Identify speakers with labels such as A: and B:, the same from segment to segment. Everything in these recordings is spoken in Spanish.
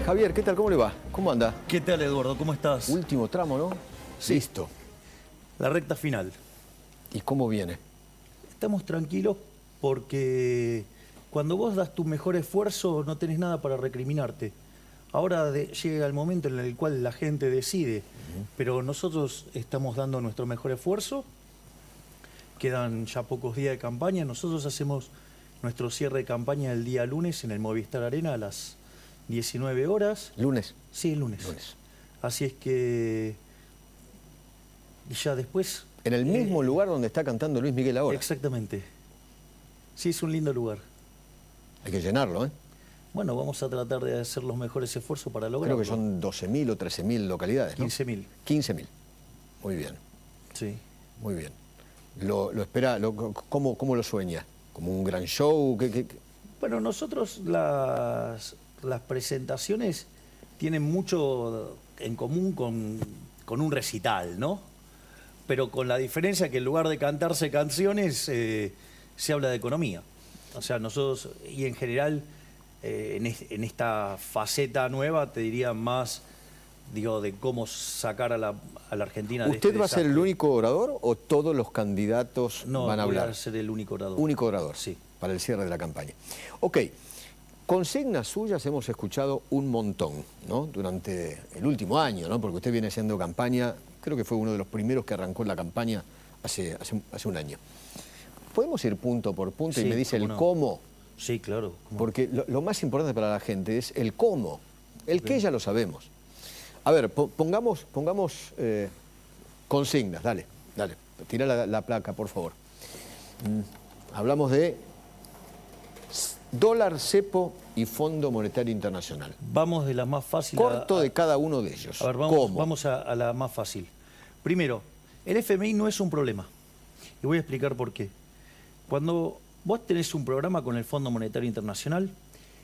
A: Javier, ¿qué tal? ¿Cómo le va? ¿Cómo anda?
B: ¿Qué tal, Eduardo? ¿Cómo estás?
A: Último tramo, ¿no?
B: Sí.
A: Listo.
B: La recta final.
A: ¿Y cómo viene?
B: Estamos tranquilos porque cuando vos das tu mejor esfuerzo no tenés nada para recriminarte. Ahora llega el momento en el cual la gente decide, pero nosotros estamos dando nuestro mejor esfuerzo. Quedan ya pocos días de campaña. Nosotros hacemos nuestro cierre de campaña el día lunes en el Movistar Arena a las 19 horas.
A: ¿Lunes?
B: Sí, el lunes. Así es que ya después...
A: En el mismo lugar donde está cantando Luis Miguel ahora.
B: Exactamente. Sí, es un lindo lugar.
A: Hay que llenarlo, ¿eh?
B: Bueno, vamos a tratar de hacer los mejores esfuerzos para lograrlo.
A: Creo que son 12.000 o 13.000 localidades, ¿no?
B: 15.000.
A: 15.000. Muy bien.
B: Sí.
A: Muy bien. ¿Lo espera? ¿Cómo lo sueña? ¿Como un gran show?
B: Bueno, nosotros las presentaciones tienen mucho en común con un recital, ¿no? Pero con la diferencia que en lugar de cantarse canciones, se habla de economía. O sea, nosotros, y en general, en esta faceta nueva, te diría más, digo, de cómo sacar a la Argentina de este
A: ¿Usted va a ser el único orador o todos los candidatos van a hablar?
B: No, voy a ser el único orador.
A: Único orador,
B: sí.
A: Para el cierre de la campaña. Ok, consignas suyas hemos escuchado un montón, ¿no? Durante el último año, ¿no? Porque usted viene haciendo campaña, creo que fue uno de los primeros que arrancó la campaña hace un año. ¿Podemos ir punto por punto y me dice el cómo?
B: Sí, claro.
A: Porque lo más importante para la gente es el cómo. El qué ya lo sabemos. A ver, pongamos consignas, dale. Tira la placa, por favor. Hablamos de dólar, cepo y Fondo Monetario Internacional.
B: Vamos de la más fácil
A: Corto de cada uno de ellos.
B: A ver, vamos a la más fácil. Primero, el FMI no es un problema. Y voy a explicar por qué. Cuando vos tenés un programa con el Fondo Monetario Internacional,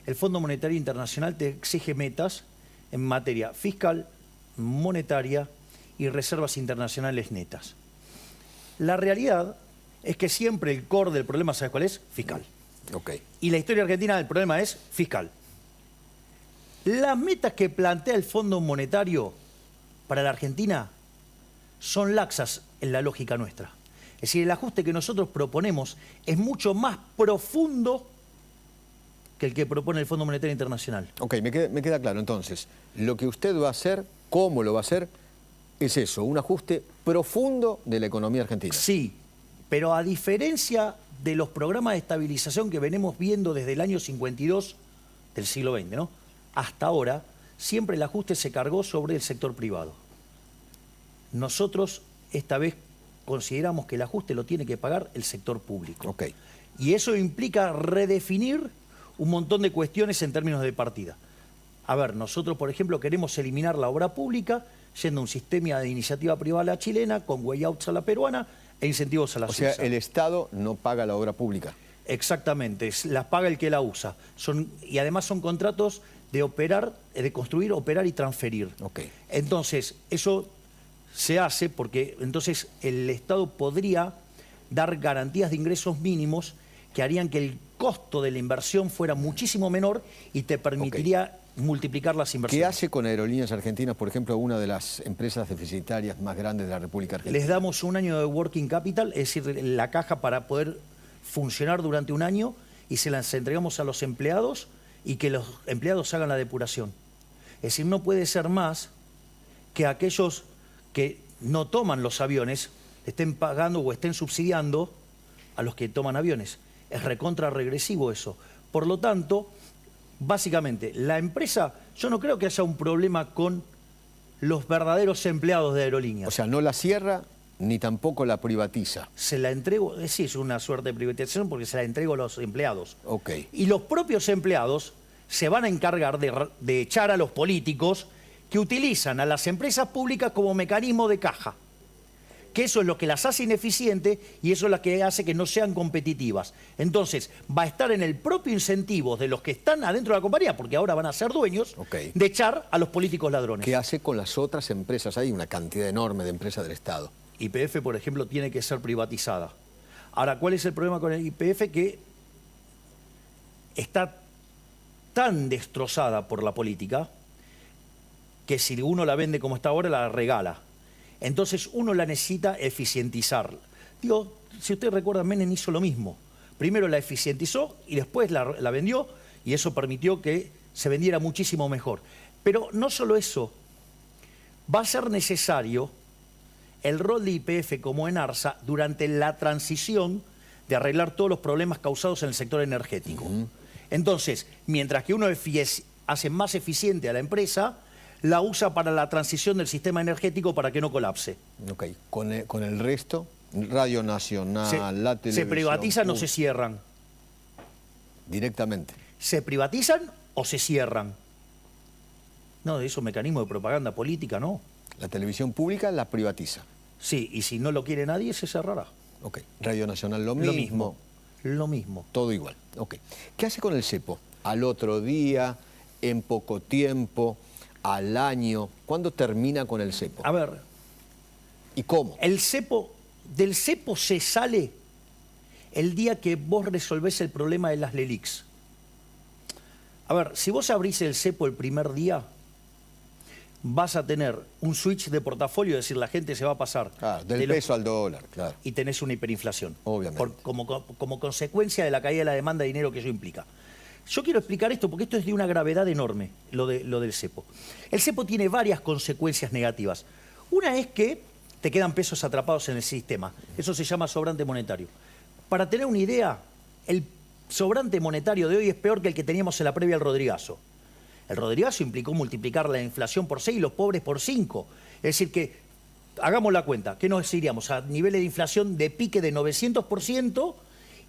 B: el Fondo Monetario Internacional te exige metas en materia fiscal, monetaria y reservas internacionales netas. La realidad es que siempre el core del problema, ¿sabes cuál es? Fiscal.
A: Okay.
B: Y la historia argentina del problema es fiscal. Las metas que plantea el Fondo Monetario para la Argentina son laxas en la lógica nuestra. Es decir, el ajuste que nosotros proponemos es mucho más profundo que el que propone el Fondo Monetario Internacional.
A: Ok, me queda claro. Entonces, lo que usted va a hacer, cómo lo va a hacer, es eso, un ajuste profundo de la economía argentina.
B: Sí, pero a diferencia de los programas de estabilización que venimos viendo desde el año 52 del siglo XX, ¿no? Hasta ahora, siempre el ajuste se cargó sobre el sector privado. Nosotros, esta vez, consideramos que el ajuste lo tiene que pagar el sector público.
A: Okay.
B: Y eso implica redefinir un montón de cuestiones en términos de partida. A ver, nosotros, por ejemplo, queremos eliminar la obra pública yendo a un sistema de iniciativa privada a la chilena, con way-outs a la peruana e incentivos a la suiza.
A: O sea, el Estado no paga la obra pública.
B: Exactamente, las paga el que la usa. Y además son contratos de operar, de construir, operar y transferir.
A: Okay.
B: Entonces, eso se hace porque entonces el Estado podría dar garantías de ingresos mínimos que harían que el costo de la inversión fuera muchísimo menor y te permitiría multiplicar las inversiones.
A: ¿Qué hace con Aerolíneas Argentinas, por ejemplo, una de las empresas deficitarias más grandes de la República Argentina?
B: Les damos un año de working capital, es decir, la caja para poder funcionar durante un año, y se las entregamos a los empleados y que los empleados hagan la depuración. Es decir, no puede ser más que aquellos que no toman los aviones estén pagando o estén subsidiando a los que toman aviones. Es recontra regresivo eso. Por lo tanto, básicamente, la empresa, yo no creo que haya un problema con los verdaderos empleados de Aerolíneas.
A: O sea, no la cierra ni tampoco la privatiza.
B: Se la entrego, sí, es una suerte de privatización porque se la entrego a los empleados.
A: Okay.
B: Y los propios empleados se van a encargar de echar a los políticos que utilizan a las empresas públicas como mecanismo de caja. Que eso es lo que las hace ineficientes y eso es lo que hace que no sean competitivas. Entonces, va a estar en el propio incentivo de los que están adentro de la compañía, porque ahora van a ser dueños, de echar a los políticos ladrones.
A: ¿Qué hace con las otras empresas? Hay una cantidad enorme de empresas del Estado.
B: YPF, por ejemplo, tiene que ser privatizada. Ahora, ¿cuál es el problema con el YPF? Que está tan destrozada por la política que si uno la vende como está ahora, la regala. Entonces uno la necesita eficientizar. Digo, si usted recuerda, Menem hizo lo mismo. Primero la eficientizó y después la vendió, y eso permitió que se vendiera muchísimo mejor. Pero no solo eso, va a ser necesario el rol de YPF como ENARSA durante la transición de arreglar todos los problemas causados en el sector energético. Entonces, mientras que uno hace más eficiente a la empresa, la usa para la transición del sistema energético para que no colapse.
A: Ok, con el resto, Radio Nacional, la televisión...
B: ¿Se privatizan o se cierran?
A: Directamente.
B: ¿Se privatizan o se cierran? No, de esos mecanismos de propaganda política, no.
A: La televisión pública la privatiza.
B: Sí, y si no lo quiere nadie, se cerrará.
A: Ok, Radio Nacional lo mismo.
B: Lo mismo.
A: Todo igual. Ok. ¿Qué hace con el cepo? ¿Al otro día? ¿En poco tiempo? ¿Al año? ¿Cuándo termina con el cepo?
B: A ver.
A: ¿Y cómo?
B: Del cepo se sale el día que vos resolvés el problema de las LELIQs. A ver, si vos abrís el cepo el primer día, vas a tener un switch de portafolio, es decir, la gente se va a pasar...
A: Claro, del peso al dólar, claro.
B: Y tenés una hiperinflación.
A: Obviamente.
B: Como consecuencia de la caída de la demanda de dinero que eso implica. Yo quiero explicar esto porque esto es de una gravedad enorme, lo del cepo. El cepo tiene varias consecuencias negativas. Una es que te quedan pesos atrapados en el sistema. Eso se llama sobrante monetario. Para tener una idea, el sobrante monetario de hoy es peor que el que teníamos en la previa al Rodrigazo. El Rodrigazo implicó multiplicar la inflación por 6 y los pobres por 5. Es decir que, hagamos la cuenta, que nos iríamos a niveles de inflación de pique de 900%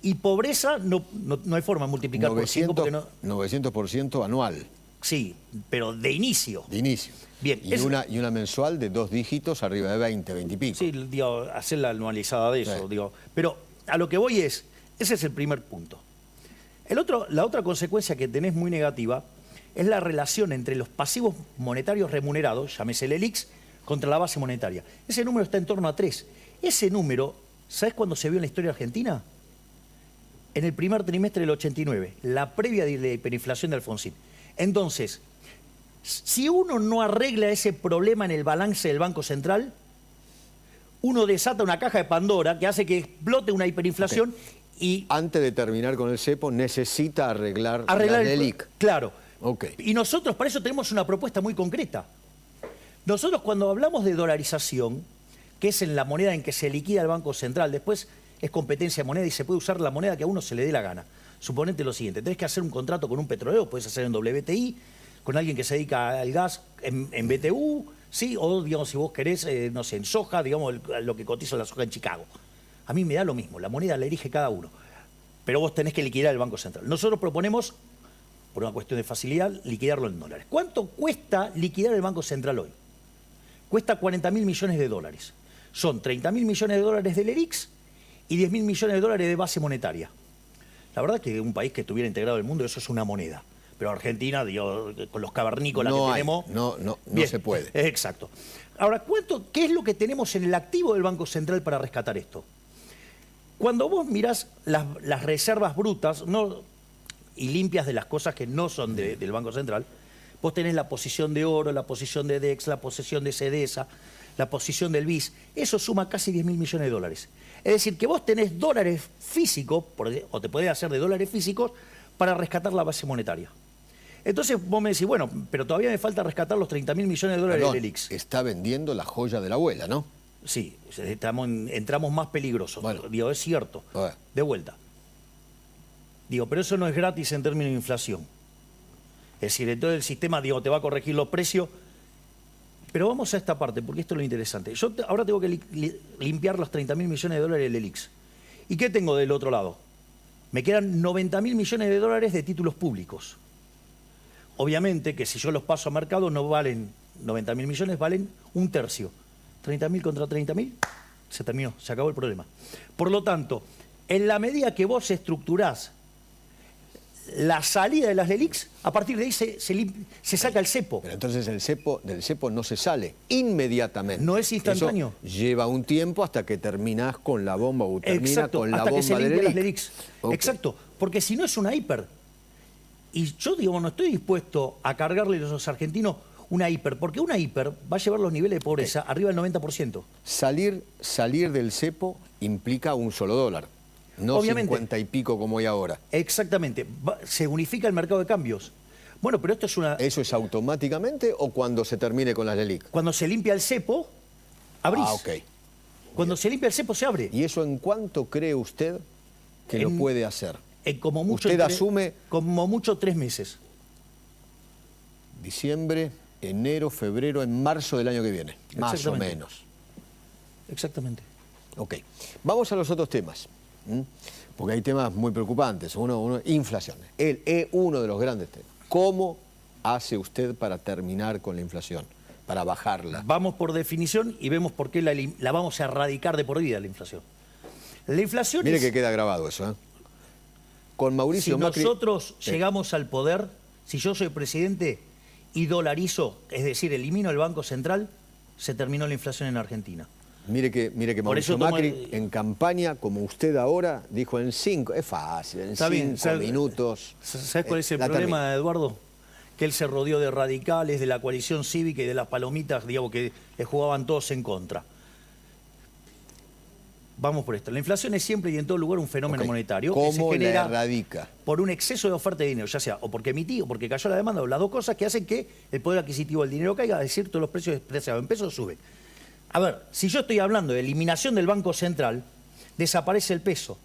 B: y pobreza no hay forma de multiplicar
A: 900,
B: por 5 porque no...
A: 900% anual.
B: Sí, pero de inicio.
A: De inicio.
B: Bien.
A: Y una mensual de 2 dígitos arriba de 20 y pico.
B: Sí, digo, hacer la anualizada de eso.
A: Sí.
B: Digo. Pero a lo que voy ese es el primer punto. La otra consecuencia que tenés muy negativa es la relación entre los pasivos monetarios remunerados, llámese el ELIX, contra la base monetaria. Ese número está en torno a 3. Ese número, ¿sabes cuándo se vio en la historia argentina? En el primer trimestre del 89, la previa de la hiperinflación de Alfonsín. Entonces, si uno no arregla ese problema en el balance del Banco Central, uno desata una caja de Pandora que hace que explote una hiperinflación y...
A: Antes de terminar con el cepo, necesita arreglar la LELIQ.
B: Claro.
A: Okay.
B: Y nosotros para eso tenemos una propuesta muy concreta. Nosotros cuando hablamos de dolarización, que es en la moneda en que se liquida el Banco Central, después es competencia de moneda y se puede usar la moneda que a uno se le dé la gana. Suponete lo siguiente, tenés que hacer un contrato con un petrolero, puedes hacer en WTI, con alguien que se dedica al gas en BTU, ¿sí? O digamos si vos querés, no sé, en soja, digamos lo que cotiza la soja en Chicago. A mí me da lo mismo, la moneda la elige cada uno. Pero vos tenés que liquidar el Banco Central. Nosotros proponemos, por una cuestión de facilidad, liquidarlo en dólares. ¿Cuánto cuesta liquidar el Banco Central hoy? Cuesta 40.000 millones de dólares. Son 30.000 millones de dólares del ERIX y 10.000 millones de dólares de base monetaria. La verdad que un país que estuviera integrado en el mundo, eso es una moneda. Pero Argentina, digo, con los cavernícolas que tenemos...
A: No se puede.
B: Exacto. Ahora, ¿qué es lo que tenemos en el activo del Banco Central para rescatar esto? Cuando vos mirás las reservas brutas y limpias de las cosas que no son del Banco Central, vos tenés la posición de oro, la posición de DEX, la posición de CEDESA, la posición del BIS. Eso suma casi 10.000 millones de dólares. Es decir, que vos tenés dólares físicos, o te podés hacer de dólares físicos, para rescatar la base monetaria. Entonces vos me decís, bueno, pero todavía me falta rescatar los 30.000 millones de dólares del ELIX.
A: Está vendiendo la joya de la abuela, ¿no?
B: Sí, entramos más peligrosos.
A: Bueno.
B: Digo, es cierto. De vuelta. Digo, pero eso no es gratis en términos de inflación. Es decir, entonces el sistema, digo, te va a corregir los precios. Pero vamos a esta parte, porque esto es lo interesante. Yo ahora tengo que limpiar los 30.000 millones de dólares del ELIX. ¿Y qué tengo del otro lado? Me quedan 90.000 millones de dólares de títulos públicos. Obviamente que si yo los paso a mercado no valen 90.000 millones, valen un tercio. 30.000 contra 30.000, se terminó, se acabó el problema. Por lo tanto, en la medida que vos estructurás la salida de las LELIQs, a partir de ahí se saca el cepo.
A: Pero entonces del cepo no se sale inmediatamente.
B: No es instantáneo.
A: Eso lleva un tiempo hasta que terminás con la bomba o termina con la
B: hasta
A: bomba
B: que se
A: de
B: limpian las
A: LELIQ.
B: LELIQs. Exacto, porque si no es una hiper. Y yo digo, no estoy dispuesto a cargarle a los argentinos una hiper, porque una hiper va a llevar los niveles de pobreza arriba del 90%.
A: Salir del cepo implica un solo dólar, no
B: Obviamente.
A: 50 y pico como hay ahora.
B: Exactamente, se unifica el mercado de cambios. Bueno, pero esto es una...
A: ¿Eso es automáticamente o cuando se termine con las LELIC?
B: Cuando se limpia el cepo, abrís.
A: Ah, ok.
B: Cuando se limpia el cepo, se abre.
A: ¿Y eso en cuánto cree usted que lo puede hacer?
B: Como mucho,
A: ¿Usted asume?
B: Como mucho 3 meses.
A: Diciembre, enero, febrero, en marzo del año que viene, más o
B: Exactamente.
A: menos.
B: Exactamente.
A: Ok, vamos a los otros temas, porque hay temas muy preocupantes. Inflación, uno de los grandes temas. ¿Cómo hace usted para terminar con la inflación, para bajarla?
B: Vamos por definición y vemos por qué la vamos a erradicar de por vida, la inflación. La inflación
A: Mire
B: es...
A: que queda grabado eso, ¿eh? Con Mauricio
B: Si
A: Macri...
B: nosotros llegamos al poder, si yo soy presidente y dolarizo, es decir, elimino el Banco Central, se terminó la inflación en Argentina.
A: Mire que
B: Por
A: Mauricio
B: eso tomo
A: Macri en campaña, como usted ahora, dijo en 5, es fácil, en 5 minutos.
B: ¿Sabes cuál es el
A: la
B: problema,
A: termina.
B: Eduardo? Que él se rodeó de radicales, de la coalición cívica y de las palomitas, digamos, que le jugaban todos en contra. Vamos por esto. La inflación es siempre y en todo lugar un fenómeno monetario que se
A: ¿Cómo la
B: genera
A: erradica?
B: por un exceso de oferta de dinero, ya sea o porque emití o porque cayó la demanda, o las dos cosas que hacen que el poder adquisitivo del dinero caiga, es decir, todos los precios expresados en pesos suben. A ver, si yo estoy hablando de eliminación del Banco Central, desaparece el peso.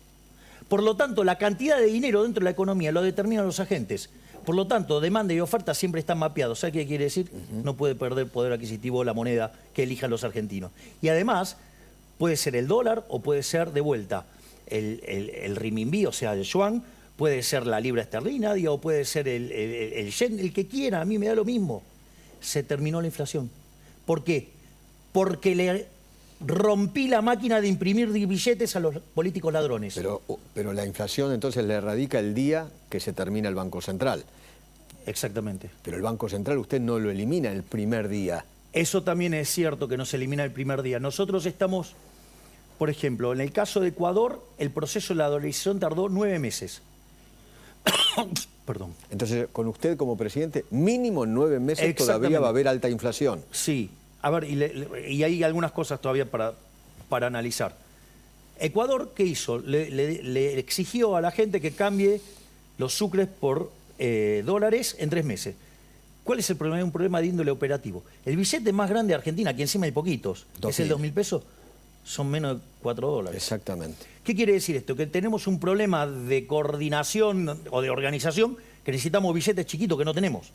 B: Por lo tanto, la cantidad de dinero dentro de la economía lo determinan los agentes. Por lo tanto, demanda y oferta siempre están mapeados. ¿Sabe qué quiere decir? No puede perder poder adquisitivo la moneda que elijan los argentinos. Y además, puede ser el dólar o puede ser de vuelta el renminbi, o sea, el yuan, puede ser la libra esterlina, o puede ser el yen, el que quiera, a mí me da lo mismo. Se terminó la inflación. ¿Por qué? Porque le rompí la máquina de imprimir billetes a los políticos ladrones.
A: Pero la inflación entonces le erradica el día que se termina el Banco Central.
B: Exactamente.
A: Pero el Banco Central usted no lo elimina el primer día.
B: Eso también es cierto que no se elimina el primer día. Nosotros estamos, por ejemplo, en el caso de Ecuador, el proceso de la dolarización tardó 9 meses. Perdón.
A: Entonces, con usted como presidente, mínimo 9 meses todavía va a haber alta inflación.
B: Sí. A ver, y hay algunas cosas todavía para analizar. Ecuador, ¿qué hizo? Le exigió a la gente que cambie los sucres por dólares en 3 meses. ¿Cuál es el problema? Es un problema de índole operativo. El billete más grande de Argentina, aquí encima hay poquitos, es el 2.000 pesos, son menos de 4 dólares.
A: Exactamente.
B: ¿Qué quiere decir esto? Que tenemos un problema de coordinación o de organización, que necesitamos billetes chiquitos que no tenemos.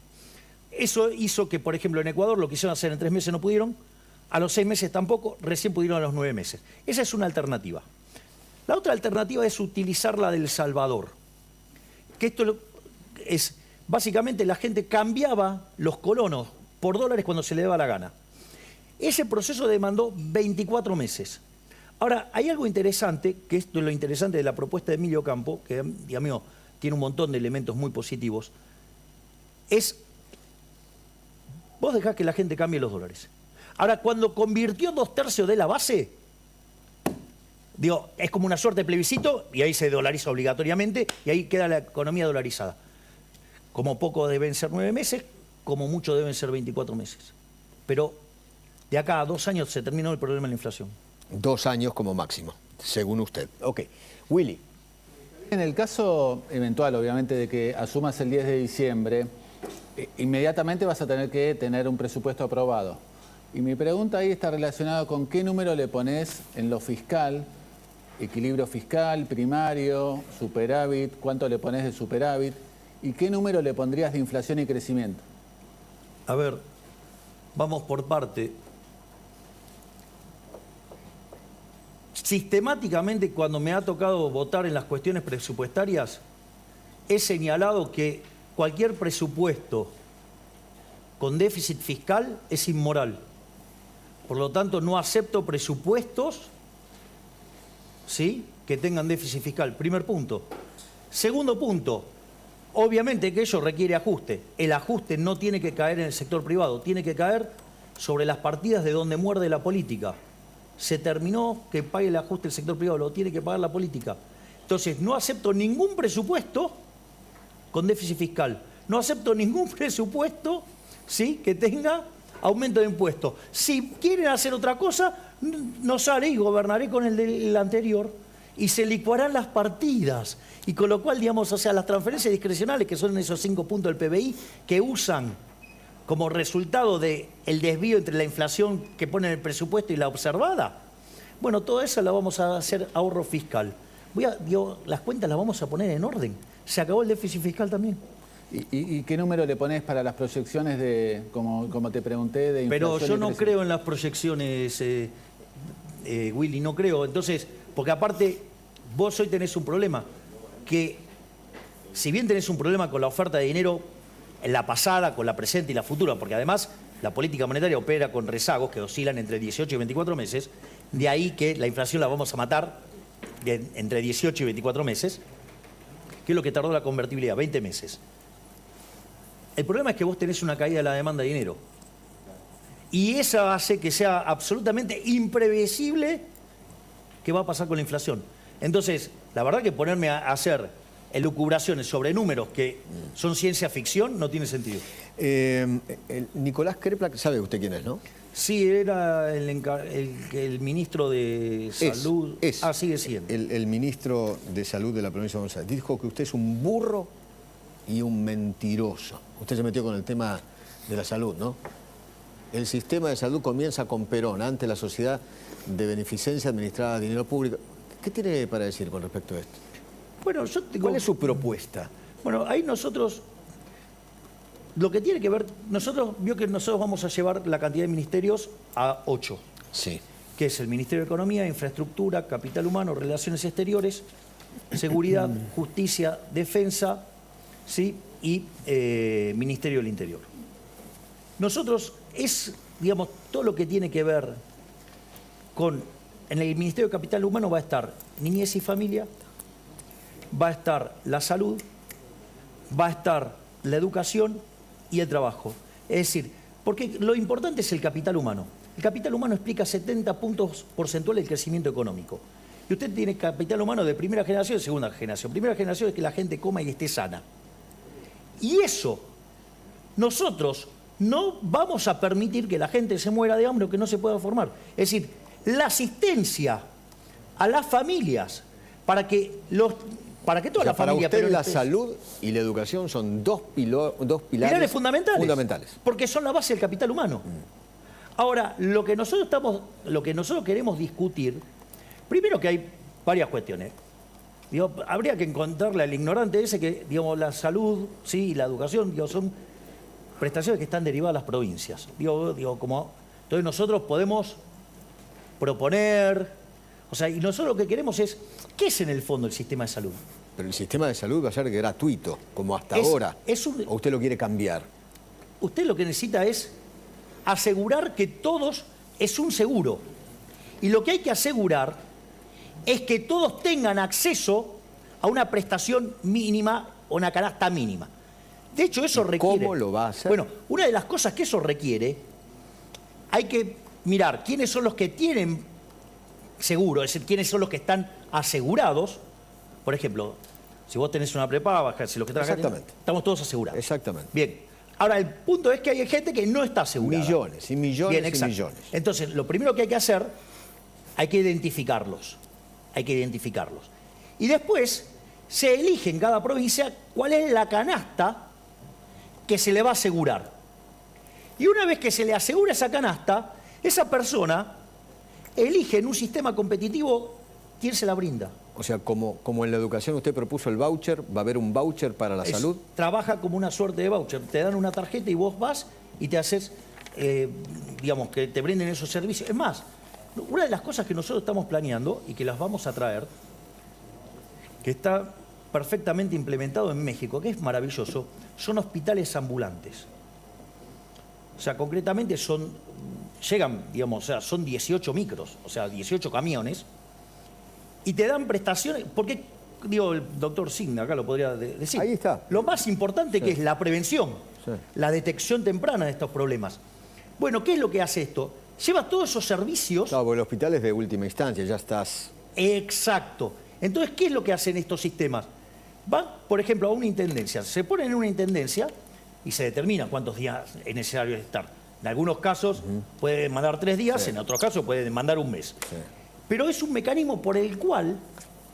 B: Eso hizo que, por ejemplo, en Ecuador lo quisieron hacer en 3 meses, no pudieron, a los 6 meses tampoco, recién pudieron a los 9 meses. Esa es una alternativa. La otra alternativa es utilizar la del Salvador. Que esto es, básicamente la gente cambiaba los colonos por dólares cuando se le daba la gana. Ese proceso demandó 24 meses. Ahora, hay algo interesante, que esto es lo interesante de la propuesta de Emilio Campo, que, Dios mío, tiene un montón de elementos muy positivos, es... Vos dejás que la gente cambie los dólares. Ahora, cuando convirtió 2/3 de la base, digo, es como una suerte de plebiscito y ahí se dolariza obligatoriamente y ahí queda la economía dolarizada. Como poco deben ser 9 meses, como mucho deben ser 24 meses. Pero de acá a 2 años se terminó el problema de la inflación.
A: 2 años como máximo, según usted. Ok. Willy.
C: En el caso eventual, obviamente, de que asumas el 10 de diciembre, inmediatamente vas a tener que tener un presupuesto aprobado. Y mi pregunta ahí está relacionada con qué número le pones en lo fiscal, equilibrio fiscal, primario, superávit, cuánto le pones de superávit y qué número le pondrías de inflación y crecimiento.
B: A ver, vamos por parte. Sistemáticamente, cuando me ha tocado votar en las cuestiones presupuestarias, he señalado que cualquier presupuesto con déficit fiscal es inmoral. Por lo tanto, no acepto presupuestos, ¿sí?, que tengan déficit fiscal. Primer punto. Segundo punto, obviamente que ello requiere ajuste. El ajuste no tiene que caer en el sector privado, tiene que caer sobre las partidas de donde muerde la política. Se terminó que pague el ajuste el sector privado, lo tiene que pagar la política. Entonces, no acepto ningún presupuesto con déficit fiscal. No acepto ningún presupuesto ¿sí? Que tenga aumento de impuestos. Si quieren hacer otra cosa, no sale y gobernaré con el del anterior y se licuarán las partidas. Y con lo cual, digamos, o sea, las transferencias discrecionales, que son esos 5 puntos del PBI, que usan como resultado del desvío entre la inflación que pone en el presupuesto y la observada, bueno, todo eso lo vamos a hacer ahorro fiscal. Las cuentas las vamos a poner en orden. Se acabó el déficit fiscal también.
C: ¿Y qué número le pones para las proyecciones de, como te pregunté, de inflación?
B: Pero yo no creo en las proyecciones, Willy, no creo. Entonces, porque aparte, vos hoy tenés un problema, que si bien tenés un problema con la oferta de dinero en la pasada, con la presente y la futura, porque además la política monetaria opera con rezagos que oscilan entre 18 y 24 meses, de ahí que la inflación la vamos a matar entre 18 y 24 meses, que es lo que tardó la convertibilidad, 20 meses. El problema es que vos tenés una caída de la demanda de dinero. Y esa hace que sea absolutamente imprevisible qué va a pasar con la inflación. Entonces, la verdad que ponerme a hacer elucubraciones sobre números que son ciencia ficción no tiene sentido.
A: Nicolás Kreplak, ¿sabe usted quién es, no?
B: Sí, era el ministro de Salud. Sigue siendo.
A: El ministro de Salud de la provincia de Buenos Aires. Dijo que usted es un burro y un mentiroso. Usted se metió con el tema de la salud, ¿no? El sistema de salud comienza con Perón, ante la sociedad de beneficencia administrada a dinero público. ¿Qué tiene para decir con respecto a esto?
B: Bueno, yo tengo...
A: ¿Cuál es su propuesta?
B: Bueno, ahí nosotros, lo que tiene que ver, vio que nosotros vamos a llevar la cantidad de ministerios a 8.
A: Sí.
B: Que es el Ministerio de Economía, Infraestructura, Capital Humano, Relaciones Exteriores, Seguridad, Justicia, Defensa, ¿sí? Y Ministerio del Interior. Nosotros digamos, todo lo que tiene que ver con... En el Ministerio de Capital Humano va a estar Niñez y Familia, va a estar la salud, va a estar la educación y el trabajo. Es decir, porque lo importante es el capital humano. El capital humano explica 70 puntos porcentuales del crecimiento económico. Y usted tiene capital humano de primera generación y segunda generación. Primera generación es que la gente coma y esté sana. Y eso, nosotros no vamos a permitir que la gente se muera de hambre o que no se pueda formar. Es decir, la asistencia a las familias para que toda la familia...
A: Para usted la salud y la educación son dos pilares
B: fundamentales. Porque son la base del capital humano. Ahora, lo que nosotros queremos discutir, primero que hay varias cuestiones. Habría que encontrarle al ignorante ese que, digamos, la salud, sí, y la educación, son prestaciones que están derivadas a las provincias. Entonces nosotros podemos proponer, y nosotros lo que queremos es, ¿qué es en el fondo el sistema de salud?
A: Pero el sistema de salud va a ser gratuito, como hasta ahora. ¿O usted lo quiere cambiar?
B: Usted lo que necesita es asegurar que todos es un seguro. Y lo que hay que asegurar es que todos tengan acceso a una prestación mínima o una canasta mínima. De hecho, eso requiere...
A: ¿Cómo lo va a hacer?
B: Bueno, una de las cosas que eso requiere, hay que mirar quiénes son los que tienen seguro, es decir, quiénes son los que están asegurados. Por ejemplo, si vos tenés una prepaga, si los que están acá, estamos todos asegurados.
A: Exactamente.
B: Bien. Ahora, el punto es que hay gente que no está asegurada.
A: Millones y millones. Bien, y millones.
B: Entonces, lo primero que hay que hacer, hay que identificarlos. Y después se elige en cada provincia cuál es la canasta que se le va a asegurar. Y una vez que se le asegura esa canasta, esa persona elige en un sistema competitivo quién se la brinda.
A: O sea, como en la educación usted propuso el voucher, ¿va a haber un voucher para la salud?
B: Trabaja como una suerte de voucher. Te dan una tarjeta y vos vas y te haces, digamos, que te brinden esos servicios. Es más, una de las cosas que nosotros estamos planeando y que las vamos a traer, que está perfectamente implementado en México, que es maravilloso, son hospitales ambulantes. O sea, concretamente son 18 micros, 18 camiones, y te dan prestaciones, porque, el doctor Signa acá lo podría decir.
A: Ahí está.
B: Lo más importante que es la prevención, la detección temprana de estos problemas. Bueno, ¿qué es lo que hace esto? Lleva todos esos servicios...
A: Claro, porque el hospital es de última instancia, ya estás...
B: Exacto. Entonces, ¿qué es lo que hacen estos sistemas? Van, por ejemplo, a una intendencia, se ponen en una intendencia, y se determina cuántos días es necesario estar. En algunos casos puede demandar 3 días, en otros casos puede demandar un mes. Pero es un mecanismo por el cual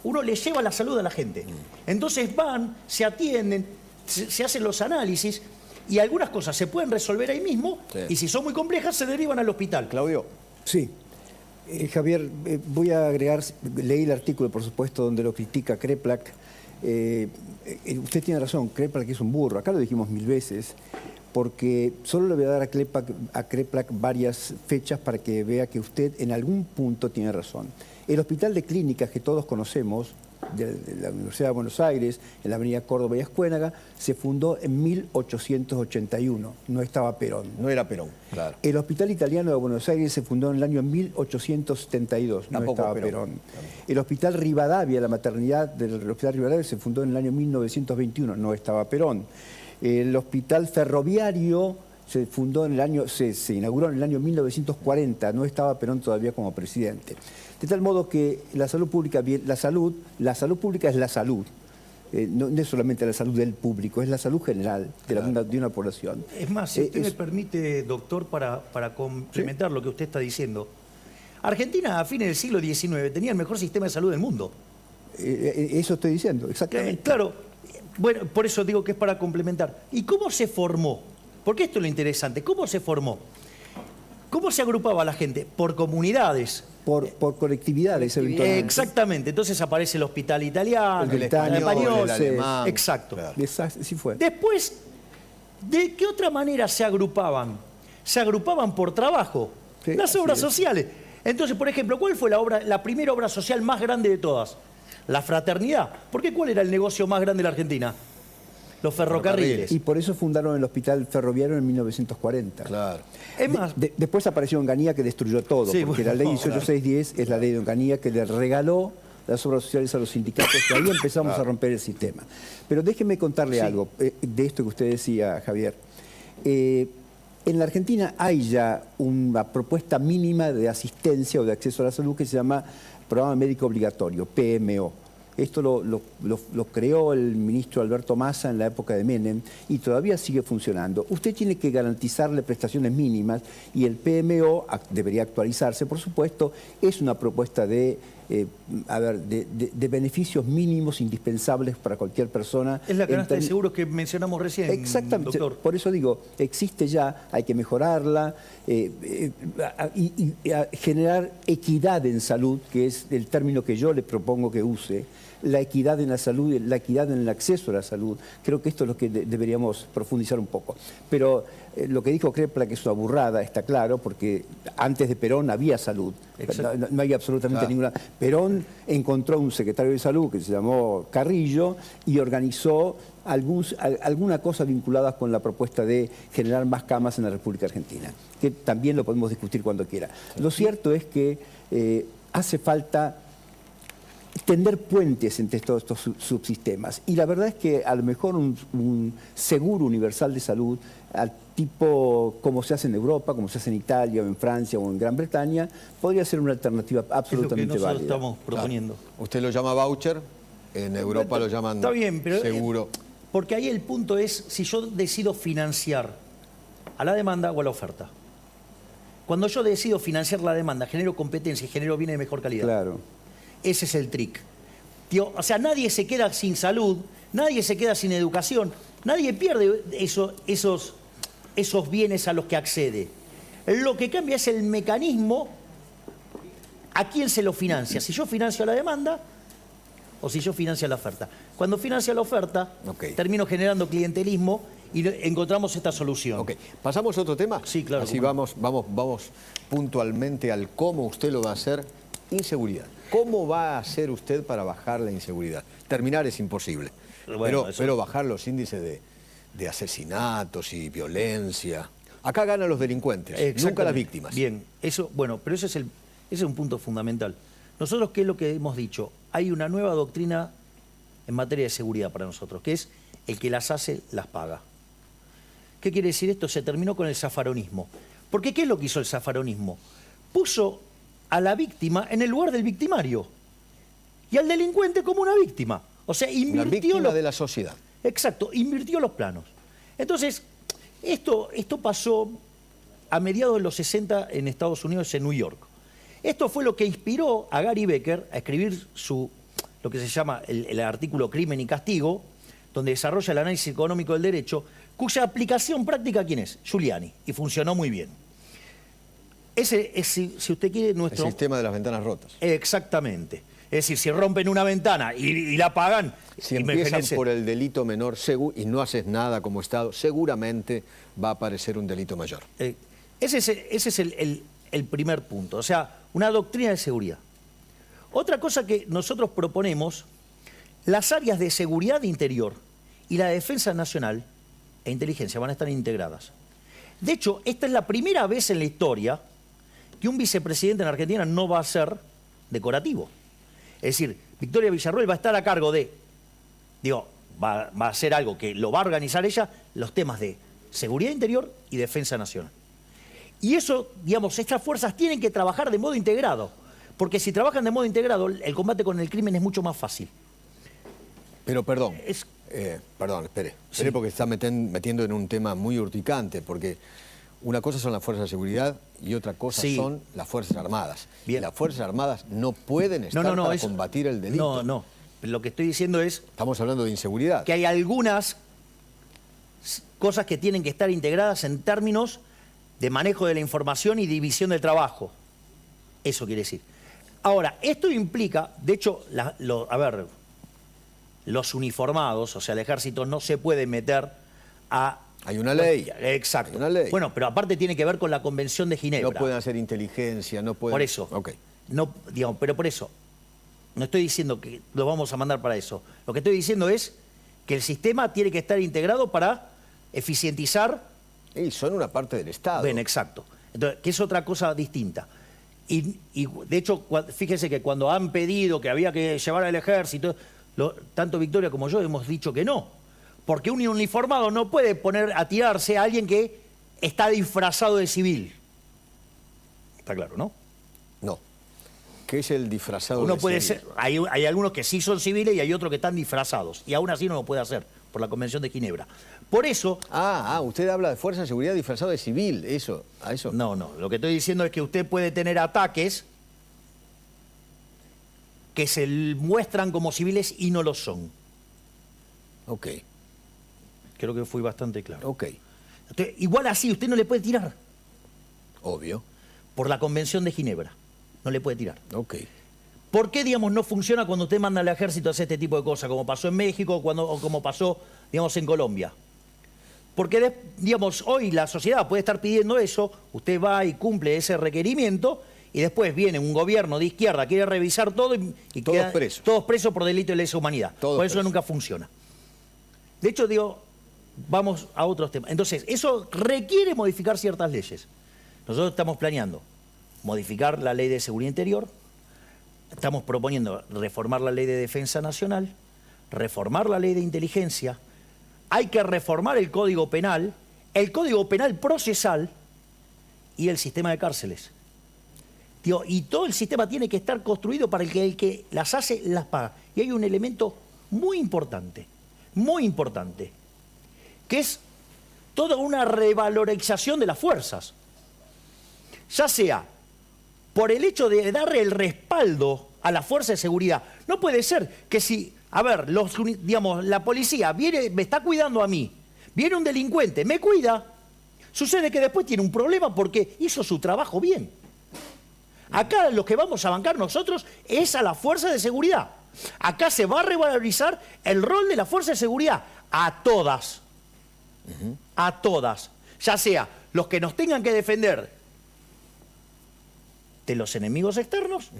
B: uno le lleva la salud a la gente. Entonces van, se atienden, se hacen los análisis y algunas cosas se pueden resolver ahí mismo y si son muy complejas se derivan al hospital.
A: Claudio.
D: Sí. Javier, voy a agregar, leí el artículo, por supuesto, donde lo critica Kreplak. Usted tiene razón, Kreplak es un burro, acá lo dijimos 1000 veces, porque solo le voy a dar a Kreplak varias fechas para que vea que usted en algún punto tiene razón. El hospital de clínicas que todos conocemos, de la Universidad de Buenos Aires, en la avenida Córdoba y Ascuénaga, se fundó en 1881, no estaba Perón.
A: No era Perón, claro.
D: El Hospital Italiano de Buenos Aires se fundó en el año 1872, no
A: Tampoco
D: estaba Perón. El Hospital Rivadavia, la maternidad del Hospital Rivadavia, se fundó en el año 1921, no estaba Perón. El Hospital Ferroviario se fundó en el año, se inauguró en el año 1940, no estaba Perón todavía como presidente. De tal modo que la salud pública, la salud pública es la salud. No es solamente la salud del público, es la salud general de una población.
B: Es más, si usted me permite, doctor, para complementar lo que usted está diciendo. Argentina a fines del siglo XIX tenía el mejor sistema de salud del mundo.
D: Eso estoy diciendo, exactamente.
B: Claro, bueno, por eso digo que es para complementar. ¿Y cómo se formó? Porque esto es lo interesante. ¿Cómo se formó? ¿Cómo se agrupaba la gente? Por comunidades.
D: Por colectividades, eventualmente.
B: Exactamente. Entonces aparece el hospital italiano,
D: el español,
A: el alemán.
B: Exacto.
A: Claro.
D: Sí fue.
B: Después, ¿de qué otra manera se agrupaban? Se agrupaban por trabajo.
D: Sí,
B: las obras sociales. Entonces, por ejemplo, ¿cuál fue la primera obra social más grande de todas? La fraternidad. ¿Por qué cuál era el negocio más grande de la Argentina? Los ferrocarriles.
D: Y por eso fundaron el Hospital Ferroviario en 1940.
A: Claro.
B: Es más,
D: después apareció Onganía que destruyó todo,
B: Sí,
D: porque
B: bueno,
D: la ley 18610 es la ley de Onganía que le regaló las obras sociales a los sindicatos, que ahí empezamos a romper el sistema. Pero déjeme contarle algo de esto que usted decía, Javier. En la Argentina hay ya una propuesta mínima de asistencia o de acceso a la salud que se llama Programa Médico Obligatorio, PMO. Esto lo creó el ministro Alberto Massa en la época de Menem y todavía sigue funcionando. Usted tiene que garantizarle prestaciones mínimas y el PMO debería actualizarse, por supuesto. Es una propuesta de beneficios mínimos indispensables para cualquier persona.
B: es la canasta de seguros que mencionamos recién,
D: Exactamente,
B: doctor.
D: por eso digo, existe ya, hay que mejorarla y generar equidad en salud, que es el término que yo le propongo que use, la equidad en la salud, la equidad en el acceso a la salud. Creo que esto es lo que deberíamos profundizar un poco. Pero lo que dijo Kreplak es una burrada, está claro, porque antes de Perón había salud. No hay absolutamente ninguna. Perón encontró un secretario de salud que se llamó Carrillo y organizó alguna cosa vinculada con la propuesta de generar más camas en la República Argentina, que también lo podemos discutir cuando quiera. Lo cierto es que hace falta tender puentes entre todos estos subsistemas. Y la verdad es que a lo mejor un seguro universal de salud, al tipo como se hace en Europa, como se hace en Italia, o en Francia, o en Gran Bretaña, podría ser una alternativa absolutamente válida.
B: Es lo que nosotros estamos proponiendo.
A: Claro. Usted lo llama voucher, en Europa lo llaman
B: Está bien, pero
A: seguro.
B: Porque ahí el punto es si yo decido financiar a la demanda o a la oferta. Cuando yo decido financiar la demanda, genero competencia y genero bienes de mejor calidad.
D: Claro.
B: Ese es el trick. O sea, nadie se queda sin salud, nadie se queda sin educación, nadie pierde esos bienes a los que accede. Lo que cambia es el mecanismo a quién se lo financia. Si yo financio la demanda o si yo financio la oferta. Cuando financio la oferta, termino generando clientelismo y encontramos esta solución.
A: Ok, ¿pasamos a otro tema?
B: Sí, claro.
A: Así vamos puntualmente al cómo usted lo va a hacer. Inseguridad. ¿Cómo va a hacer usted para bajar la inseguridad? Terminar es imposible,
B: Bueno,
A: pero bajar los índices de asesinatos y violencia. Acá ganan los delincuentes, nunca las víctimas.
B: Bien, pero ese es un punto fundamental. Nosotros, ¿qué es lo que hemos dicho? Hay una nueva doctrina en materia de seguridad para nosotros, que es el que las hace, las paga. ¿Qué quiere decir esto? Se terminó con el zafaronismo. Porque ¿qué es lo que hizo el zafaronismo? Puso a la víctima en el lugar del victimario y al delincuente como una víctima. O sea, invirtió
A: una víctima de la sociedad.
B: Exacto, invirtió los planos. Entonces, Esto pasó a mediados de los 60 en Estados Unidos, en New York. Esto fue lo que inspiró a Gary Becker a escribir lo que se llama el artículo Crimen y Castigo, donde desarrolla el análisis económico del derecho, cuya aplicación práctica, ¿quién es? Giuliani, y funcionó muy bien. Ese es, si usted quiere, nuestro...
A: El sistema de las ventanas rotas.
B: Exactamente. Es decir, si rompen una ventana y la pagan...
A: Si empiezan por el delito menor y no haces nada como Estado, seguramente va a aparecer un delito mayor.
B: Ese es el primer punto, o sea, una doctrina de seguridad. Otra cosa que nosotros proponemos, las áreas de seguridad interior y la defensa nacional e inteligencia van a estar integradas. De hecho, esta es la primera vez en la historia que un vicepresidente en Argentina no va a ser decorativo. Es decir, Victoria Villarroel va a estar a cargo de, va a hacer algo que lo va a organizar ella, los temas de seguridad interior y defensa nacional. Y eso, estas fuerzas tienen que trabajar de modo integrado, porque si trabajan de modo integrado, el combate con el crimen es mucho más fácil.
A: Pero perdón, espere porque está metiendo en un tema muy urticante, porque una cosa son las fuerzas de seguridad y otra cosa son las Fuerzas Armadas. Bien. Las Fuerzas Armadas no pueden estar para combatir el delito.
B: No. Lo que estoy diciendo es...
A: Estamos hablando de inseguridad.
B: Que hay algunas cosas que tienen que estar integradas en términos de manejo de la información y división del trabajo. Eso quiere decir. Ahora, esto implica, de hecho, los uniformados, o sea, el ejército no se puede meter a...
A: Hay una ley.
B: Exacto.
A: Hay una ley.
B: Bueno, pero aparte tiene que ver con la Convención de Ginebra.
A: No pueden hacer inteligencia, no pueden...
B: Por eso.
A: Okay.
B: No, pero por eso. No estoy diciendo que los vamos a mandar para eso. Lo que estoy diciendo es que el sistema tiene que estar integrado para eficientizar...
A: Y son una parte del Estado.
B: Bien, exacto. Entonces, que es otra cosa distinta. Y de hecho, fíjese que cuando han pedido que había que llevar al ejército, tanto Victoria como yo hemos dicho que no. Porque un uniformado no puede poner a tirarse a alguien que está disfrazado de civil. Está claro, ¿no?
A: No. ¿Qué es el disfrazado de
B: Uno puede
A: civil?
B: ser, hay algunos que sí son civiles y hay otros que están disfrazados. Y aún así no lo puede hacer, por la Convención de Ginebra. Por eso...
A: usted habla de fuerza de seguridad disfrazado de civil, ¿a eso?
B: No, lo que estoy diciendo es que usted puede tener ataques que se muestran como civiles y no lo son.
A: Ok.
B: Creo que fui bastante claro.
A: Ok.
B: Entonces, igual así, usted no le puede tirar.
A: Obvio.
B: Por la Convención de Ginebra. No le puede tirar.
A: Ok.
B: ¿Por qué, no funciona cuando usted manda al ejército a hacer este tipo de cosas, como pasó en México o como pasó, en Colombia? Porque, hoy la sociedad puede estar pidiendo eso, usted va y cumple ese requerimiento, y después viene un gobierno de izquierda, quiere revisar todo y
A: todos presos.
B: Todos presos por delito de lesa humanidad. Por eso nunca funciona. De hecho, vamos a otros temas. Entonces, eso requiere modificar ciertas leyes. Nosotros estamos planeando modificar la Ley de Seguridad Interior, estamos proponiendo reformar la Ley de Defensa Nacional, reformar la Ley de Inteligencia, hay que reformar el Código Penal procesal y el sistema de cárceles. Y todo el sistema tiene que estar construido para que el que las hace, las paga. Y hay un elemento muy importante, que es toda una revalorización de las fuerzas. Ya sea por el hecho de darle el respaldo a la fuerza de seguridad. No puede ser que la policía me está cuidando a mí, viene un delincuente, me cuida, sucede que después tiene un problema porque hizo su trabajo bien. Acá lo que vamos a bancar nosotros es a la fuerza de seguridad. Acá se va a revalorizar el rol de la fuerza de seguridad a todas. A todas. Ya sea los que nos tengan que defender de los enemigos externos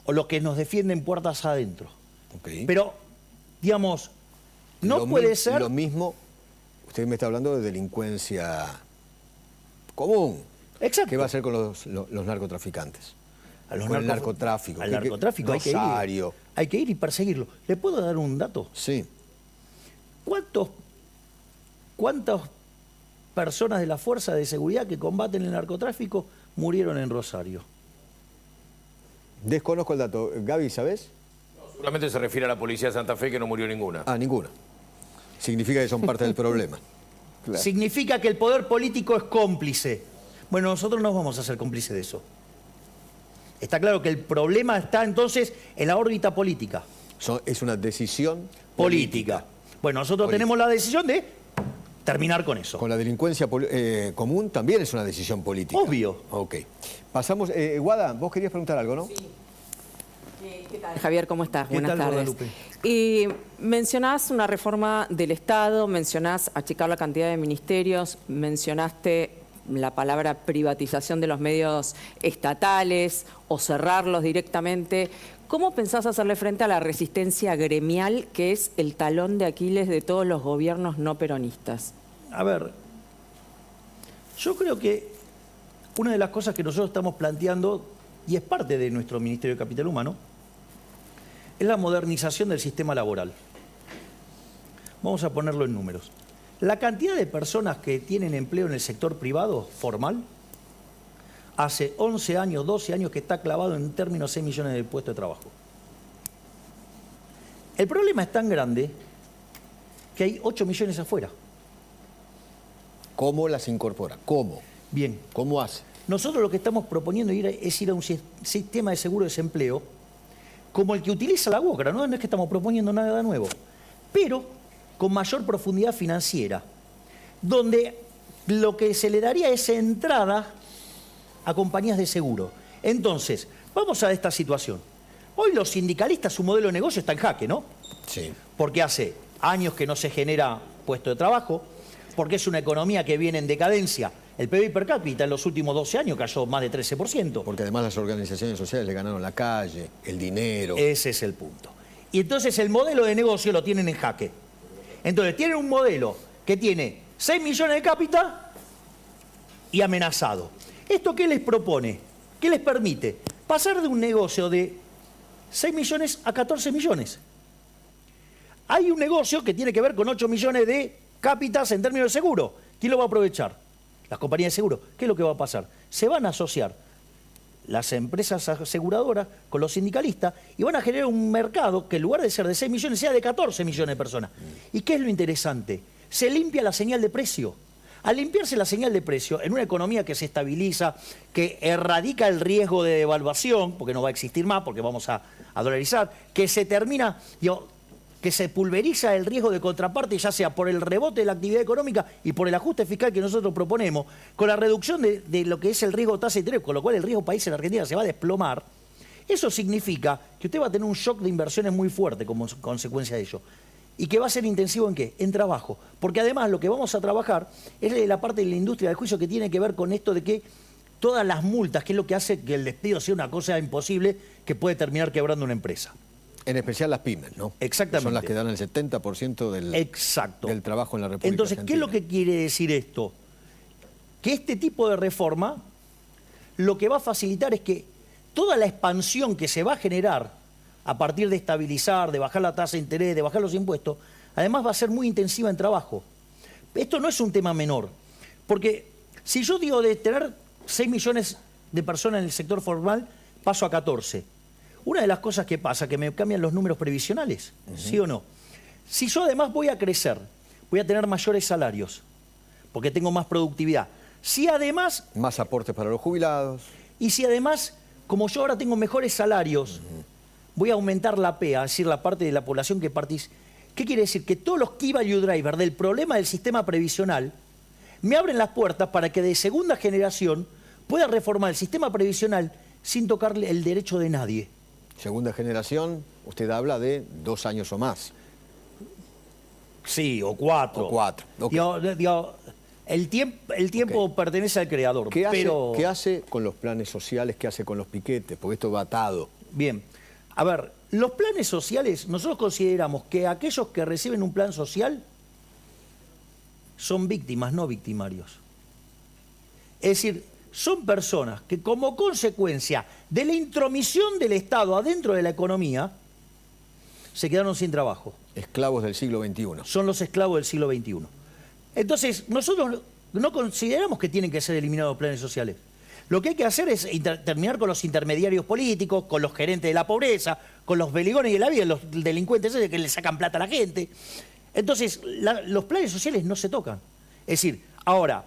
B: o los que nos defienden puertas adentro.
A: Okay.
B: Pero, no puede ser...
A: Lo mismo, usted me está hablando de delincuencia común.
B: Exacto.
A: ¿Qué va a hacer con los narcotraficantes?
B: Con
A: el narcotráfico.
B: Al narcotráfico hay que ir y perseguirlo. ¿Le puedo dar un dato?
A: Sí.
B: ¿Cuántas personas de la fuerza de seguridad que combaten el narcotráfico murieron en Rosario?
A: Desconozco el dato. Gaby, ¿sabés?
E: Seguramente se refiere a la policía de Santa Fe, que no murió ninguna.
A: Ninguna. Significa que son parte del problema.
D: Claro.
B: significa que el poder político es cómplice. Bueno, nosotros no vamos a ser cómplices de eso. Está claro que el problema está entonces en la órbita política.
A: Es una decisión
B: Política. Bueno, nosotros tenemos la decisión de terminar con eso.
A: Con la delincuencia común también es una decisión política.
B: Obvio.
A: Ok. Pasamos, Guada, vos querías preguntar algo, ¿no?
E: Sí. ¿Qué tal, Javier? ¿Cómo estás?
B: ¿Qué
E: Buenas
B: tal,
E: tardes.
B: Guadalupe?
E: Y mencionás una reforma del Estado, mencionás achicar la cantidad de ministerios, mencionaste la palabra privatización de los medios estatales o cerrarlos directamente. ¿Cómo pensás hacerle frente a la resistencia gremial, que es el talón de Aquiles de todos los gobiernos no peronistas?
B: A ver, yo creo que una de las cosas que nosotros estamos planteando, y es parte de nuestro Ministerio de Capital Humano, es la modernización del sistema laboral. Vamos a ponerlo en números. La cantidad de personas que tienen empleo en el sector privado formal, hace 11 años, 12 años que está clavado en términos 6 millones de puestos de trabajo. El problema es tan grande que hay 8 millones afuera.
A: ¿Cómo las incorpora? ¿Cómo?
B: Bien,
A: ¿Cómo hace?
B: nosotros lo que estamos proponiendo es ir a un sistema de seguro de desempleo como el que utiliza la UOCRA, no es que estamos proponiendo nada nuevo, pero con mayor profundidad financiera, donde lo que se le daría es entrada a compañías de seguro. Entonces, vamos a esta situación. Hoy los sindicalistas, su modelo de negocio está en jaque, ¿no?
A: Sí.
B: Porque hace años que no se genera puesto de trabajo, porque es una economía que viene en decadencia. El PIB per cápita en los últimos 12 años cayó más de 13%.
A: Porque además las organizaciones sociales le ganaron la calle, el dinero.
B: Ese es el punto. Y entonces el modelo de negocio lo tienen en jaque. Entonces tienen un modelo que tiene 6 millones de cápita y amenazado. ¿Esto qué les propone? ¿Qué les permite? Pasar de un negocio de 6 millones a 14 millones. Hay un negocio que tiene que ver con 8 millones de cápitas en términos de seguro. ¿Quién lo va a aprovechar? Las compañías de seguro. ¿Qué es lo que va a pasar? Se van a asociar las empresas aseguradoras con los sindicalistas y van a generar un mercado que en lugar de ser de 6 millones sea de 14 millones de personas. ¿Y qué es lo interesante? Se limpia la señal de precio. Al limpiarse la señal de precio en una economía que se estabiliza, que erradica el riesgo de devaluación, porque no va a existir más, porque vamos a dolarizar, que se termina, que se pulveriza el riesgo de contraparte, ya sea por el rebote de la actividad económica y por el ajuste fiscal que nosotros proponemos, con la reducción de lo que es el riesgo de tasa de interés, con lo cual el riesgo país en Argentina se va a desplomar. Eso significa que usted va a tener un shock de inversiones muy fuerte como consecuencia de ello. ¿Y que va a ser intensivo en qué? En trabajo. Porque además lo que vamos a trabajar es la parte de la industria del juicio que tiene que ver con esto de que todas las multas, que es lo que hace que el despido sea una cosa imposible que puede terminar quebrando una empresa.
A: En especial las pymes, ¿no?
B: Exactamente.
A: Son las que dan el 70% del trabajo en la República
B: Entonces,
A: Argentina.
B: ¿qué es lo que quiere decir esto? Que este tipo de reforma lo que va a facilitar es que toda la expansión que se va a generar a partir de estabilizar, de bajar la tasa de interés, de bajar los impuestos, además va a ser muy intensiva en trabajo. Esto no es un tema menor, porque si yo digo de tener 6 millones de personas en el sector formal, paso a 14. Una de las cosas que pasa, que me cambian los números previsionales, ¿sí o no? Si yo además voy a crecer, voy a tener mayores salarios, porque tengo más productividad. Si además...
A: Más aportes para los jubilados.
B: Y si además, como yo ahora tengo mejores salarios, voy a aumentar la PEA, es decir, la parte de la población que participa. ¿Qué quiere decir? Que todos los key value drivers del problema del sistema previsional me abren las puertas para que de segunda generación pueda reformar el sistema previsional sin tocarle el derecho de nadie.
A: Segunda generación, usted habla de 2 años o más.
B: Sí, o 4.
A: O 4. Okay.
B: El tiempo pertenece al creador.
A: ¿Qué
B: pero...
A: hace con los planes sociales? ¿Qué hace con los piquetes? Porque esto va atado.
B: Bien. A ver, los planes sociales, nosotros consideramos que aquellos que reciben un plan social son víctimas, no victimarios. Es decir, son personas que como consecuencia de la intromisión del Estado adentro de la economía, se quedaron sin trabajo.
A: Esclavos del siglo XXI.
B: Son los esclavos del siglo XXI. Entonces, nosotros no consideramos que tienen que ser eliminados los planes sociales. Lo que hay que hacer es terminar con los intermediarios políticos, con los gerentes de la pobreza, con los beligones de la vida, los delincuentes que le sacan plata a la gente. Entonces, los planes sociales no se tocan. Es decir, ahora,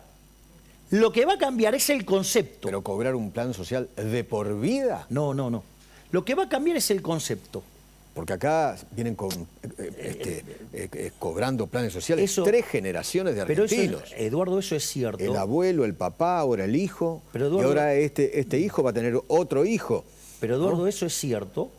B: lo que va a cambiar es el concepto.
A: Pero cobrar un plan social de por vida,
B: No. Lo que va a cambiar es el concepto.
A: porque acá vienen cobrando planes sociales
B: Eso-
A: 3 generaciones de
B: Pero eso,
A: argentinos.
B: Eduardo, eso es cierto.
A: El abuelo, el papá, ahora el hijo,
B: Pero,
A: y
B: Eduardo-
A: ahora este hijo va a tener otro hijo.
B: Pero Eduardo, eso es cierto,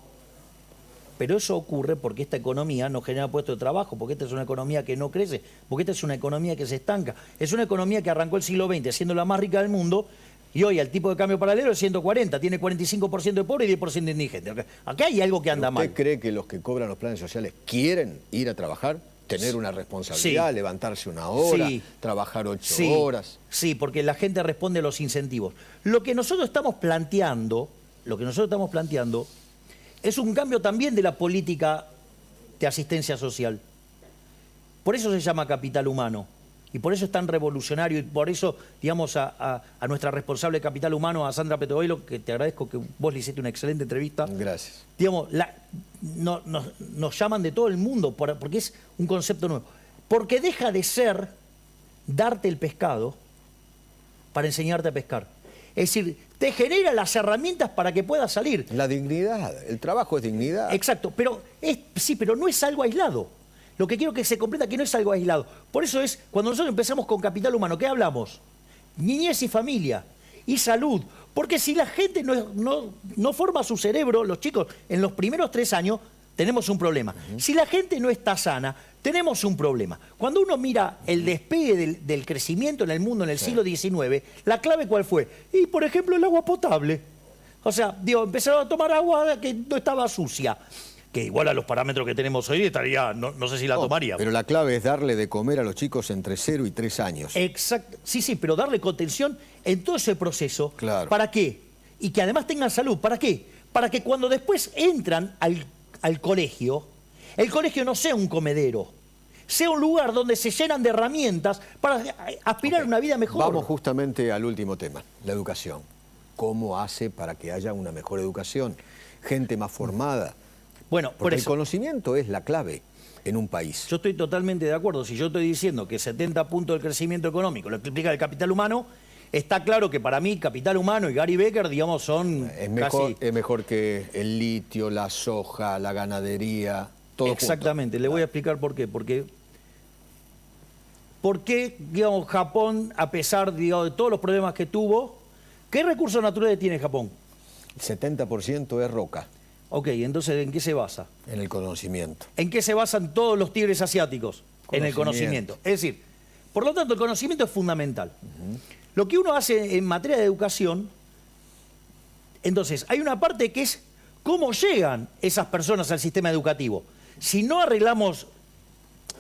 B: pero eso ocurre porque esta economía no genera puestos de trabajo, porque esta es una economía que no crece, porque esta es una economía que se estanca. Es una economía que arrancó el siglo XX siendo la más rica del mundo y hoy el tipo de cambio paralelo es 140, tiene 45% de pobres y 10% de indigentes. Acá hay algo que anda
A: ¿Usted
B: mal.
A: cree que los que cobran los planes sociales quieren ir a trabajar, tener una responsabilidad,
B: Sí.
A: levantarse una hora,
B: Sí.
A: trabajar 8
B: Sí,
A: horas?
B: sí, porque la gente responde a los incentivos. Lo que nosotros estamos planteando es un cambio también de la política de asistencia social. Por eso se llama capital humano. Y por eso es tan revolucionario y por eso, digamos, a nuestra responsable de capital humano, a Sandra Petrovello, que te agradezco que vos le hiciste una excelente entrevista.
A: Gracias.
B: Digamos, nos llaman de todo el mundo porque es un concepto nuevo. Porque deja de ser darte el pescado para enseñarte a pescar. Es decir, te genera las herramientas para que puedas salir.
A: La dignidad, el trabajo es dignidad.
B: Exacto, pero pero no es algo aislado. Lo que quiero que se comprenda que no es algo aislado. Por eso es, cuando nosotros empezamos con capital humano, ¿qué hablamos? Niñez y familia, y salud. Porque si la gente no forma su cerebro, los chicos, en los primeros 3 años, tenemos un problema. Si la gente no está sana, tenemos un problema. Cuando uno mira el despegue del crecimiento en el mundo en el siglo XIX, ¿la clave cuál fue? Y, por ejemplo, el agua potable. O sea, empezaron a tomar agua que no estaba sucia. Que igual a los parámetros que tenemos hoy estaría, no sé si la tomaría.
A: Pero la clave es darle de comer a los chicos entre 0 y 3 años.
B: Exacto. Sí, pero darle contención en todo ese proceso.
A: Claro.
B: ¿Para qué? Y que además tengan salud. ¿Para qué? Para que cuando después entran al colegio, el colegio no sea un comedero, sea un lugar donde se llenan de herramientas para aspirar a una vida mejor.
A: Vamos justamente al último tema, la educación. ¿Cómo hace para que haya una mejor educación? Gente más formada.
B: Bueno, por
A: Porque el
B: eso.
A: conocimiento es la clave en un país.
B: Yo estoy totalmente de acuerdo. Si yo estoy diciendo que 70 puntos del crecimiento económico lo explica el capital humano, está claro que para mí capital humano y Gary Becker, digamos, son
A: Es mejor que el litio, la soja, la ganadería, todo junto.
B: Exactamente, le voy a explicar por qué. ¿Por qué, digamos, Japón, a pesar, digamos, de todos los problemas que tuvo, qué recursos naturales tiene Japón?
A: El 70% es roca,
B: Ok, entonces, ¿en qué se basa?
A: en el conocimiento.
B: ¿En qué se basan todos los tigres asiáticos? En el conocimiento. Es decir, por lo tanto, el conocimiento es fundamental. Lo que uno hace en materia de educación, entonces, hay una parte que es cómo llegan esas personas al sistema educativo. Si no arreglamos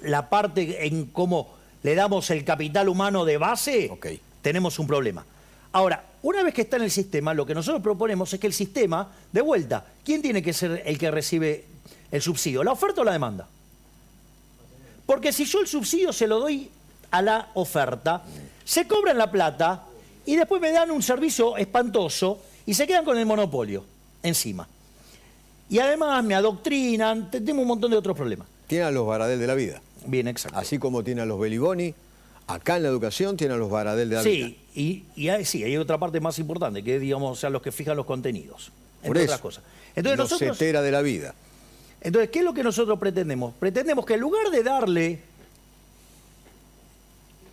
B: la parte en cómo le damos el capital humano de base,
A: Ok.
B: tenemos un problema. Ahora, una vez que está en el sistema, lo que nosotros proponemos es que el sistema, de vuelta, ¿quién tiene que ser el que recibe el subsidio? ¿La oferta o la demanda? Porque si yo el subsidio se lo doy a la oferta, se cobran la plata y después me dan un servicio espantoso y se quedan con el monopolio encima. Y además me adoctrinan, tengo un montón de otros problemas.
A: Tiene a los Baradel de la vida.
B: Bien, exacto.
A: Así como tiene a los Beliboni, acá en la educación tiene a los Baradel de la vida.
B: Sí, hay otra parte más importante, que es, digamos, o sea, los que fijan los contenidos,
A: Por
B: entre
A: eso,
B: otras cosas. Entonces,
A: los cetera de la vida.
B: Entonces, ¿qué es lo que nosotros pretendemos? Pretendemos que en lugar de darle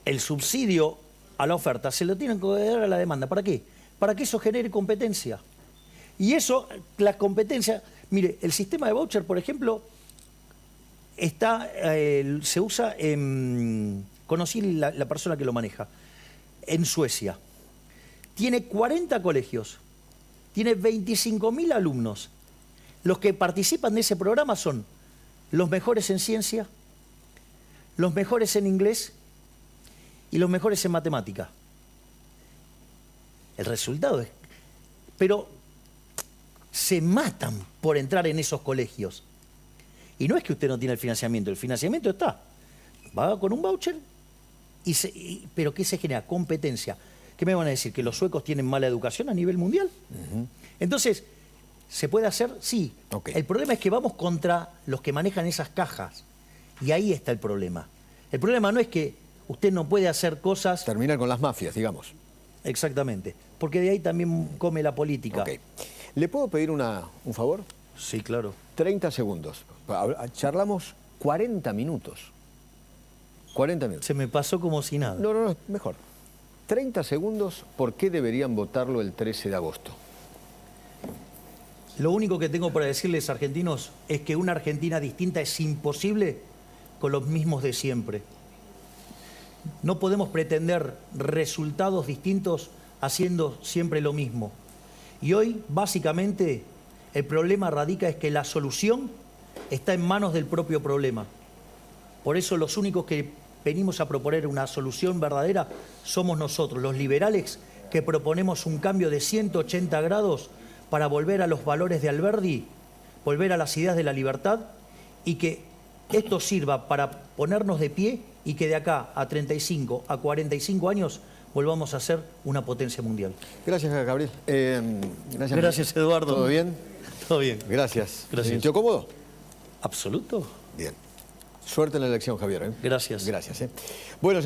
B: el subsidio a la oferta, se lo tienen que dar a la demanda. ¿Para qué? Para que eso genere competencia. Y eso, la competencia... Mire, el sistema de voucher, por ejemplo, se usa en... Conocí la persona que lo maneja. En Suecia. Tiene 40 colegios. Tiene 25.000 alumnos. Los que participan de ese programa son los mejores en ciencia, los mejores en inglés y los mejores en matemática. El resultado es... Pero se matan por entrar en esos colegios. Y no es que usted no tiene el financiamiento está. Va con un voucher, pero ¿qué se genera? Competencia. ¿Qué me van a decir? ¿Que los suecos tienen mala educación a nivel mundial? Entonces, ¿se puede hacer? Sí.
A: Ok.
B: El problema es que vamos contra los que manejan esas cajas. Y ahí está el problema. El problema no es que Usted no puede hacer cosas...
A: Terminar con las mafias, digamos.
B: Exactamente, porque de ahí también come la política.
A: Ok. ¿Le puedo pedir un favor?
B: Sí, claro.
A: 30 segundos. Charlamos 40 minutos. 40 minutos.
B: Se me pasó como si nada.
A: No, mejor. 30 segundos, ¿por qué deberían votarlo el 13 de agosto?
B: Lo único que tengo para decirles, argentinos, es que una Argentina distinta es imposible con los mismos de siempre. No podemos pretender resultados distintos haciendo siempre lo mismo. Y hoy, básicamente, el problema radica es que la solución está en manos del propio problema. Por eso los únicos que venimos a proponer una solución verdadera somos nosotros, los liberales, que proponemos un cambio de 180 grados para volver a los valores de Alberdi, volver a las ideas de la libertad, y que esto sirva para ponernos de pie y que de acá a 35, a 45 años volvamos a ser una potencia mundial.
A: Gracias, Gabriel.
B: Gracias, Eduardo.
A: ¿Todo bien?
B: Todo bien.
A: Gracias.
B: Gracias.
A: ¿Se sintió cómodo?
B: ¿Absoluto?
A: Bien. Suerte en la elección, Javier.
B: Gracias.
A: Gracias. Bueno,